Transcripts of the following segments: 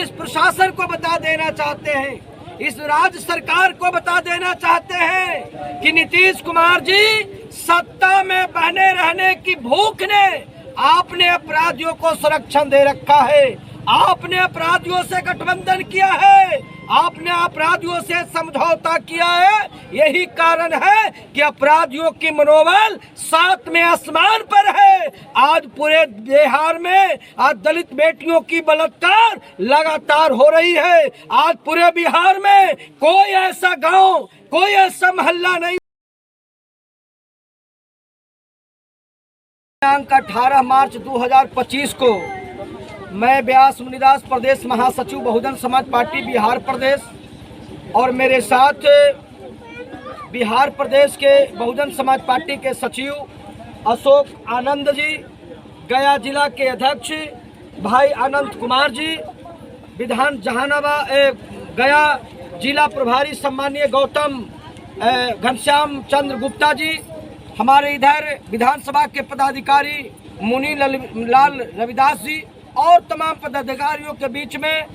Police प्रशासन को बता देना चाहते हैं, इस राज्य सरकार को बता देना चाहते हैं कि नीतीश कुमार जी सत्ता में बने रहने की भूख ने आपने अपराधियों को संरक्षण दे रखा है, आपने अपराधियों से गठबंधन किया है, आपने अपराधियों से समझौता किया है। यही कारण है कि अपराधियों की मनोबल सातवें आसमान पर है। आज पूरे बिहार में आज दलित बेटियों की बलात्कार लगातार हो रही है। आज पूरे बिहार में कोई ऐसा गांव, कोई ऐसा मोहल्ला नहीं। 18 मार्च 2025 को मैं व्यास मुनिदास प्रदेश महासचिव बहुजन समाज पार्टी बिहार प्रदेश और मेरे साथ बिहार प्रदेश के बहुजन समाज पार्टी के सचिव अशोक आनंद जी, गया जिला के अध्यक्ष भाई अनंत कुमार जी, विधान जहानाबाद गया जिला प्रभारी सम्मानीय गौतम घनश्याम चंद्र गुप्ता जी, हमारे इधर विधानसभा के पदाधिकारी मुनि लाल रविदास जी और तमाम पदाधिकारियों के बीच में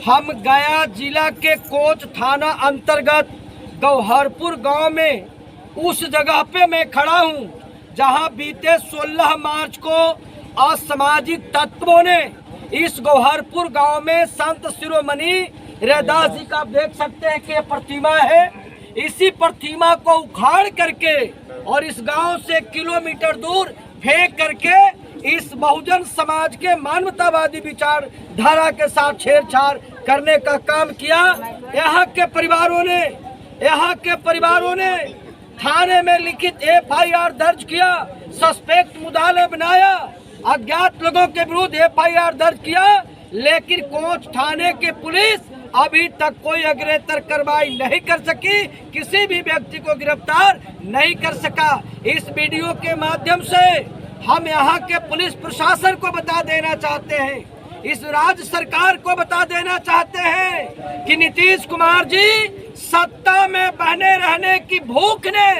हम गया जिला के कोच थाना अंतर्गत गौहरपुर गांव में उस जगह पे मैं खड़ा हूं जहां बीते 16 मार्च को असामाजिक तत्वों ने इस गौहरपुर गांव में संत शिरोमणि रैदास जी का आप देख सकते हैं कि प्रतिमा है। इसी प्रतिमा को उखाड़ करके और इस गांव से किलोमीटर दूर फेंक करके इस बहुजन समाज के मानवतावादी विचारधारा के साथ छेड़छाड़ करने का काम किया। यहाँ के परिवारों ने थाने में लिखित FIR दर्ज किया, सस्पेक्ट मुद्दाले बनाया, अज्ञात लोगों के विरुद्ध FIR दर्ज किया, लेकिन कोच थाने की पुलिस अभी तक कोई अग्रेतर कार्रवाई नहीं कर सकी, किसी भी व्यक्ति को गिरफ्तार नहीं कर सका। इस वीडियो के माध्यम से हम यहाँ के पुलिस प्रशासन को बता देना चाहते हैं, इस राज्य सरकार को बता देना चाहते हैं कि नीतीश कुमार जी सत्ता में बने रहने की भूख ने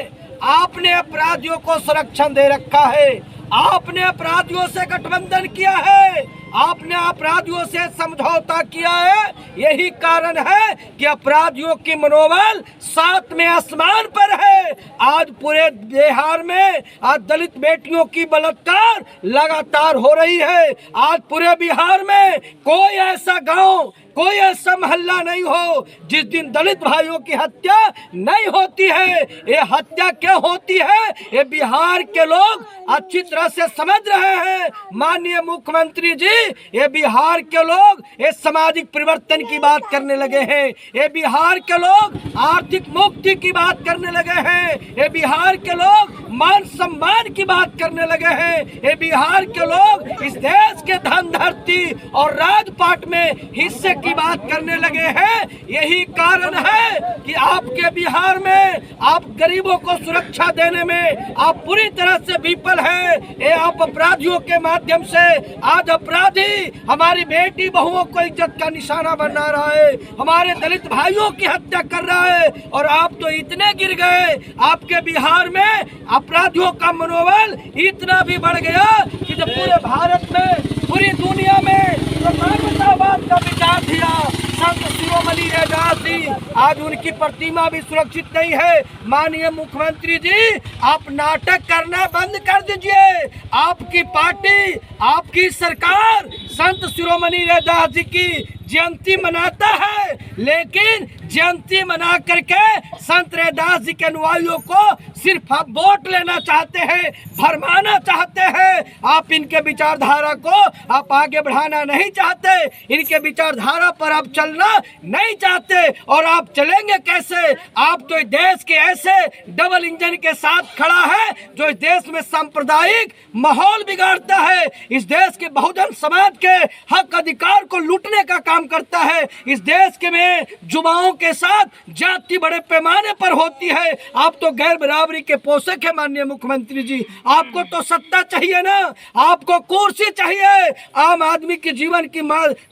आपने अपराधियों को संरक्षण दे रखा है, आपने अपराधियों से गठबंधन किया है, आपने अपराधियों से समझौता किया है। यही कारण है कि अपराधियों की मनोबल सातवें आसमान पर है। आज पूरे बिहार में आज दलित बेटियों की बलात्कार लगातार हो रही है। आज पूरे बिहार में कोई ऐसा गांव, कोई ऐसा मोहल्ला नहीं हो जिस दिन दलित भाइयों की हत्या नहीं होती है। ये हत्या क्यों होती है, ये बिहार के लोग अच्छी तरह से समझ रहे हैं। माननीय मुख्यमंत्री जी, ये बिहार के लोग ये सामाजिक परिवर्तन की बात करने लगे हैं, ये बिहार के लोग आर्थिक मुक्ति की बात करने लगे हैं, ये बिहार के लोग मान सम्मान की बात करने लगे हैं, ये बिहार के लोग इस देश के धन धरती और राजपाट में हिस्से की बात करने लगे हैं। यही कारण है कि आपके बिहार में आप गरीबों को सुरक्षा देने में आप पूरी तरह से विफल हैं। ये आप अपराधियों के माध्यम से आज अपराधी हमारी बेटी बहुओं को इज्जत का निशाना बना रहा है, हमारे दलित भाइयों की हत्या कर रहा है। और आप तो इतने गिर गए, आपके बिहार में अपराधियों का मनोबल इतना भी बढ़ गया कि जब पूरे भारत में, पूरी दुनिया में तो मानवतावाद का विचार दिया संत शिरोमणि रैदास जी, आज उनकी प्रतिमा भी सुरक्षित नहीं है। माननीय मुख्यमंत्री जी, आप नाटक करना बंद कर दीजिए। आपकी पार्टी, आपकी सरकार संत शिरोमणि रैदास जी की जयंती मनाता है, लेकिन जयंती मना करके संत रैदास जी के अनुयायियों को सिर्फ आप वोट लेना चाहते हैं, भरमाना चाहते हैं। आप इनके विचारधारा को आप आगे बढ़ाना नहीं चाहते, इनके विचारधारा पर आप चलना नहीं चाहते। और आप चलेंगे कैसे? आप तो इस देश के ऐसे डबल इंजन के साथ खड़ा है जो इस देश में सांप्रदायिक माहौल बिगाड़ता है, इस देश के बहुजन समाज के हक अधिकार को लूटने का काम करता है। इस देश के में युवाओं के साथ जाति बड़े पैमाने पर होती है। आप तो गैर बराबरी के पोषक है। माननीय मुख्यमंत्री जी, आपको तो सत्ता चाहिए ना, आपको कुर्सी चाहिए, आम आदमी के जीवन की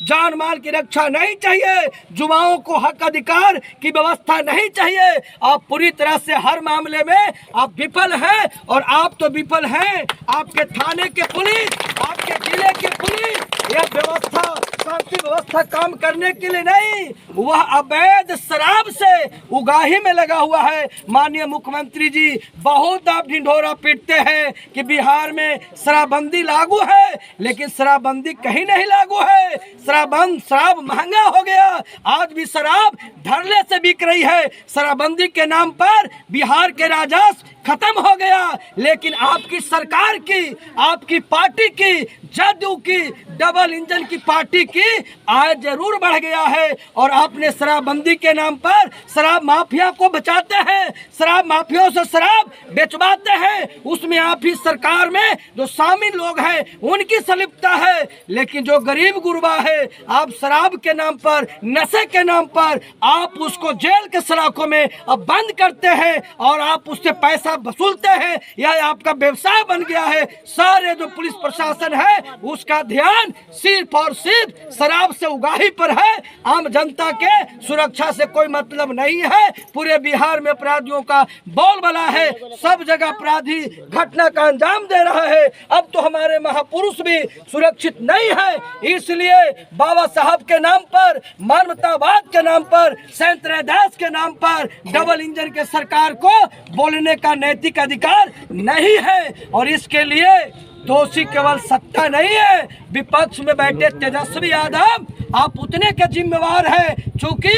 जान माल की रक्षा नहीं चाहिए, युवाओं को हक अधिकार की व्यवस्था नहीं चाहिए। आप पूरी तरह से हर मामले में आप विफल हैं, और आप तो विफल हैं, आपके थाने के पुलिस, आपके जिले की पुलिस यह व्यवस्था शांति व्यवस्था काम करने के लिए नहीं, वह अवैध शराब से उगाही में लगा हुआ है। माननीय मुख्यमंत्री जी, बहुत आप ढिंढोरा पीटते हैं कि बिहार में शराबबंदी लागू है, लेकिन शराबबंदी कहीं नहीं लागू है। शराब महंगा हो गया, आज भी शराब धरले से बिक रही है। शराबबंदी के नाम पर बिहार के राजस्व खत्म हो गया, लेकिन आपकी सरकार की, आपकी पार्टी की, जदयू की, डबल इंजन की पार्टी की आय जरूर बढ़ गया है। और आपने शराबबंदी के नाम पर शराब माफिया को बचाते हैं, शराब माफियाओं से शराब बेचवाते हैं, उसमें आप ही सरकार में जो शामिल लोग हैं उनकी संलिप्तता है। लेकिन जो गरीब गुरबा है, आप शराब के नाम पर, नशे के नाम पर आप उसको जेल के सलाखों में अब बंद करते हैं और आप उससे पैसा वसूलते हैं। यह आपका व्यवसाय बन गया है। सारे जो पुलिस प्रशासन है उसका ध्यान सिर्फ और सिर्फ शराब से उगाही पर है। आम जनता के सुरक्षा से कोई मतलब नहीं है। पूरे बिहार में अपराधियों का बोलबाला है, सब जगह अपराधी घटना का अंजाम दे रहा है। अब तो हमारे महापुरुष भी सुरक्षित नहीं है, इसलिए बाबा साहब के नाम पर, मानवतावाद के नाम पर, संत रैदास के नाम पर डबल इंजन के सरकार को बोलने का नैतिक अधिकार नहीं है। और इसके लिए दोषी केवल सत्ता नहीं है, विपक्ष में बैठे तेजस्वी यादव आप उतने के जिम्मेवार हैं, क्योंकि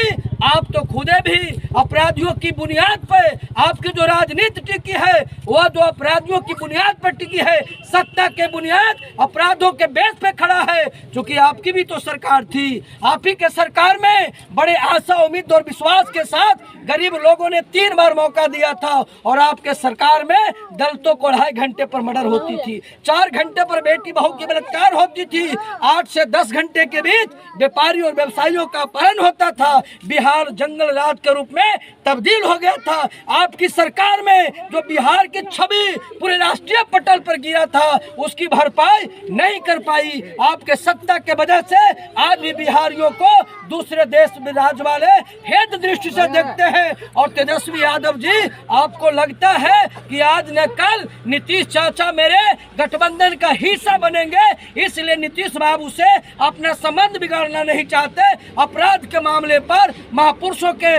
आप तो खुदे भी अपराधियों की बुनियाद पर, आपकी जो राजनीति टिकी है वह जो अपराधियों की बुनियाद पर टिकी है, सत्ता के बुनियाद अपराधों के बेस पे खड़ा है। क्योंकि आपकी भी तो सरकार थी, आप ही के सरकार में बड़े आशा, उम्मीद और विश्वास के साथ गरीब लोगों ने 3 बार मौका दिया था और आपके सरकार में दलितों को 2.5 घंटे पर मर्डर होती थी, 4 घंटे पर बेटी बहू की बलात्कार होती थी, 8 से 10 घंटे के बीच व्यापारी और व्यवसायियों का अपहरण होता था। बिहार जंगल राज के रूप में तब्दील हो गया था। आपकी सरकार में जो बिहार की छवि पूरे राष्ट्रीय पटल पर गिरा था उसकी भरपाई नहीं कर पाई। आपके सत्ता के वजह से आज भी बिहारियों को दूसरे देश में राज वाले हेत दृष्टि से देखते हैं। और तेजस्वी यादव जी, आपको लगता है कि आज न कल नीतीश चाचा मेरे गठबंधन का हिस्सा बनेंगे, इसलिए नीतीश बाबू से अपना संबंध बिगाड़ना नहीं चाहते। अपराध के मामले पर, महापुरुषों के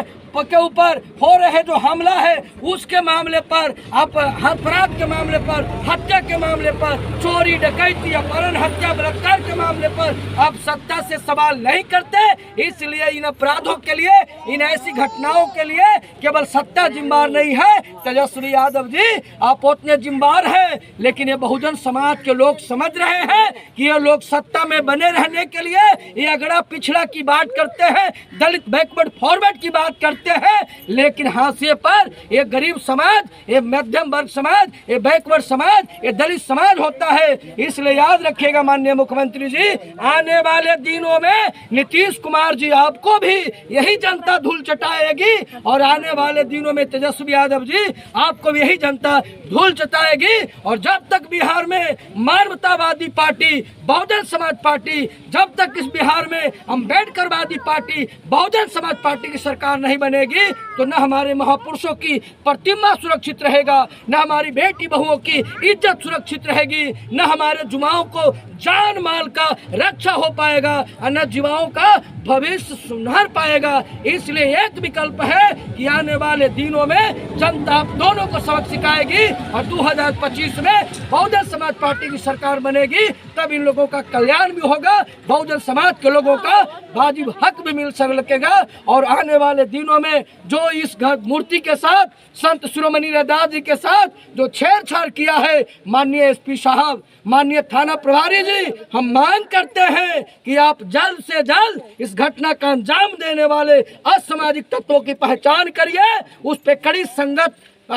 ऊपर हो रहे जो हमला है उसके मामले पर, अपराध के मामले पर, हत्या के मामले पर, चोरी डकैती अपहरण हत्या बलात्कार के मामले पर आप सत्ता से सवाल नहीं करते। इसलिए इन अपराधों के लिए, इन ऐसी घटनाओं के लिए केवल सत्ता जिम्मेदार नहीं है। तेजस्वी यादव जी, आप उतने जिम्मेदार हैं, लेकिन ये बहुजन समाज के लोग समझ रहे हैं कि ये लोग सत्ता में बने रहने के लिए ये अगड़ा पिछड़ा की बात करते हैं, दलित बैकवर्ड फॉरवर्ड की बात करते हैं, लेकिन हाशिए पर ये गरीब समाज, ये मध्यम वर्ग समाज, ये बैकवर्ड समाज, ये दलित समाज होता है। इसलिए याद रखिएगा माननीय मुख्यमंत्री जी, आने वाले दिनों में नीतीश कुमार जी आपको भी यही जनता धूल चटाएगी और आने वाले दिनों में तेजस्वी यादव जी आपको भी यही जनता धूल चटाएगी। और जब तक बिहार में मानवतावादी पार्टी बहुजन समाज पार्टी, जब तक इस बिहार में अम्बेडकरवादी पार्टी बहुजन समाज पार्टी की सरकार नहीं बनेगी, तो न हमारे महापुरुषों की प्रतिमा सुरक्षित रहेगा, न हमारी बेटी बहुओं की इज्जत सुरक्षित रहेगी, न हमारे युवाओं को जान माल का रक्षा हो पाएगा, न युवाओं का भविष्य सुधार पाएगा। इसलिए एक विकल्प है कि आने वाले दिनों में जनता आप दोनों को सबक सिखाएगी और 2025 में बहुजन समाज पार्टी की सरकार बनेगी, तब इन लोगों का कल्याण भी होगा, बहुजन समाज के लोगों का वाजिब हक भी मिल सकेगा। और आने वाले दिनों में जो इस मूर्ति के साथ, संत शिरोमणि रैदास जी के साथ जो छेड़छाड़ किया है, माननीय एसपी साहब, माननीय थाना प्रभारी जी, हम मांग करते हैं कि आप जल्द से जल्द इस घटना का अंजाम देने वाले असामाजिक तत्वों की पहचान करिए, उस पे कड़ी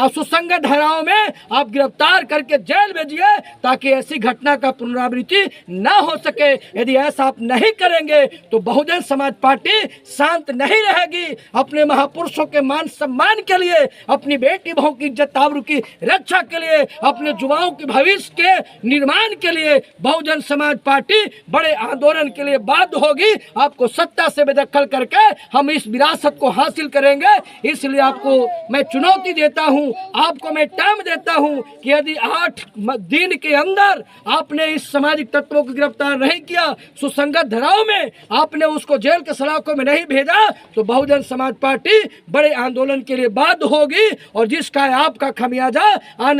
सुसंगत धाराओं में आप गिरफ्तार करके जेल भेजिए, ताकि ऐसी घटना का पुनरावृत्ति न हो सके। यदि ऐसा आप नहीं करेंगे तो बहुजन समाज पार्टी शांत नहीं रहेगी। अपने महापुरुषों के मान सम्मान के लिए, अपनी बेटी बहू की इज्जत आबरू की रक्षा के लिए, अपने युवाओं के भविष्य के निर्माण के लिए बहुजन समाज पार्टी बड़े आंदोलन के लिए बाध्य होगी। आपको सत्ता से बेदखल करके हम इस विरासत को हासिल करेंगे। इसलिए आपको मैं चुनौती देता हूँ हूं, आपको मैं टाइम देता हूं कि यदि 8 दिन के अंदर आपने इस सामाजिक तत्वों को गिरफ्तार नहीं किया, सुसंगत धाराओं में आपने उसको जेल के सलाखों में नहीं भेजा, तो बहुजन समाज पार्टी बड़े आंदोलन के लिए बाध्य होगी और जिसका आपका खमियाजा आने